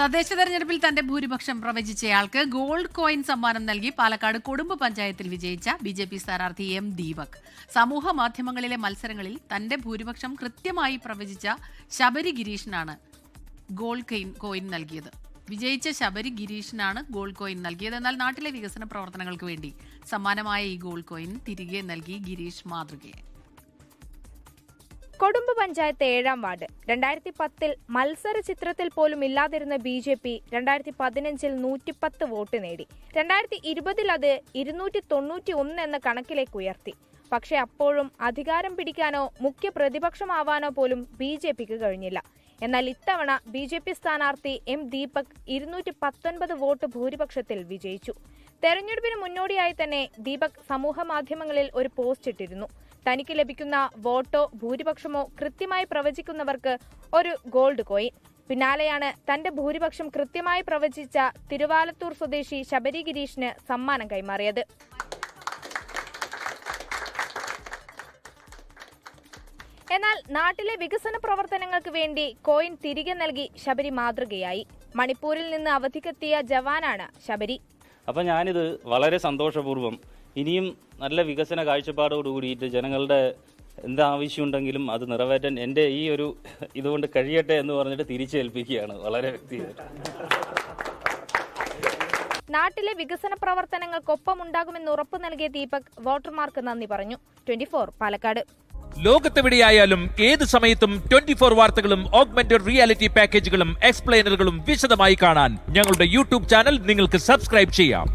തദ്ദേശ തെരഞ്ഞെടുപ്പിൽ തന്റെ ഭൂരിപക്ഷം പ്രവചിച്ചയാൾക്ക് ഗോൾഡ് കോയിൻ സമ്മാനം നൽകി പാലക്കാട് കൊടുമ്പ് പഞ്ചായത്തിൽ വിജയിച്ച ബിജെപി സ്ഥാനാർത്ഥി എം ദീപക് സമൂഹ മാധ്യമങ്ങളിലെ മത്സരങ്ങളിൽ തന്റെ ഭൂരിപക്ഷം കൃത്യമായി പ്രവചിച്ച ശബരി ഗിരീഷിനാണ് ഗോൾഡ് കോയിൻ നൽകിയത്. വിജയിച്ച ശബരി ഗിരീഷിനാണ് ഗോൾഡ് കോയിൻ നൽകിയത്. എന്നാൽ നാട്ടിലെ വികസന പ്രവർത്തനങ്ങൾക്ക് വേണ്ടി സമ്മാനമായ ഈ ഗോൾഡ് കോയിൻ തിരികെ നൽകി ഗിരീഷ് മാതൃകയെ. കൊടുമ്പ് പഞ്ചായത്ത് 7-ാം വാർഡ് 2010 മത്സര ചിത്രത്തിൽ പോലും ഇല്ലാതിരുന്ന ബിജെപി 2015 110 വോട്ട് നേടി. 2020 അത് 291 എന്ന കണക്കിലേക്ക് ഉയർത്തി. പക്ഷേ അപ്പോഴും അധികാരം പിടിക്കാനോ മുഖ്യ പ്രതിപക്ഷമാവാനോ പോലും ബിജെപിക്ക് കഴിഞ്ഞില്ല. എന്നാൽ ഇത്തവണ ബിജെപി സ്ഥാനാർത്ഥി എം ദീപക് 219 വോട്ട് ഭൂരിപക്ഷത്തിൽ വിജയിച്ചു. തെരഞ്ഞെടുപ്പിന് മുന്നോടിയായി തന്നെ ദീപക് സമൂഹ മാധ്യമങ്ങളിൽ ഒരു പോസ്റ്റ് ഇട്ടിരുന്നു. തനിക്ക് ലഭിക്കുന്ന വോട്ടോ ഭൂരിപക്ഷമോ കൃത്യമായി പ്രവചിക്കുന്നവർക്ക് ഒരു ഗോൾഡ് കോയിൻ. പിന്നാലെയാണ് തന്റെ ഭൂരിപക്ഷം കൃത്യമായി പ്രവചിച്ച തിരുവാലത്തൂർ സ്വദേശി ശബരി ഗിരീഷിന് സമ്മാനം കൈമാറിയത്. എന്നാൽ നാട്ടിലെ വികസന പ്രവർത്തനങ്ങൾക്ക് വേണ്ടി കോയിൻ തിരികെ നൽകി ശബരി മാതൃകയായി. മണിപ്പൂരിൽ നിന്ന് അവധിക്കെത്തിയ ജവാനാണ് ശബരി. അപ്പം ഞാനിത് വളരെ സന്തോഷപൂർവ്വം ഇനിയും നല്ല വികസന കാഴ്ചപ്പാടോടുകൂടിയിട്ട് ജനങ്ങളുടെ എന്താവശ്യമുണ്ടെങ്കിലും അത് നിറവേറ്റാൻ എൻ്റെ ഈ ഒരു ഇതുകൊണ്ട് കഴിയട്ടെ എന്ന് പറഞ്ഞിട്ട് തിരിച്ചേൽപ്പിക്കുകയാണ് വളരെ വ്യക്തിയായിട്ട്. നാട്ടിലെ വികസന പ്രവർത്തനങ്ങൾക്കൊപ്പമുണ്ടാകുമെന്ന് ഉറപ്പു നൽകിയ ദീപക് വോട്ടർമാർക്ക് നന്ദി പറഞ്ഞു. 24 പാലക്കാട്. ലോകത്തെവിടെയായാലും ഏത് സമയത്തും 24 വാർത്തകളും ഓഗ്മെന്റഡ് റിയാലിറ്റി പാക്കേജുകളും എക്സ്പ്ലെയിനറുകളും വിശദമായി കാണാൻ ഞങ്ങളുടെ യൂട്യൂബ് ചാനൽ നിങ്ങൾക്ക് സബ്സ്ക്രൈബ് ചെയ്യാം.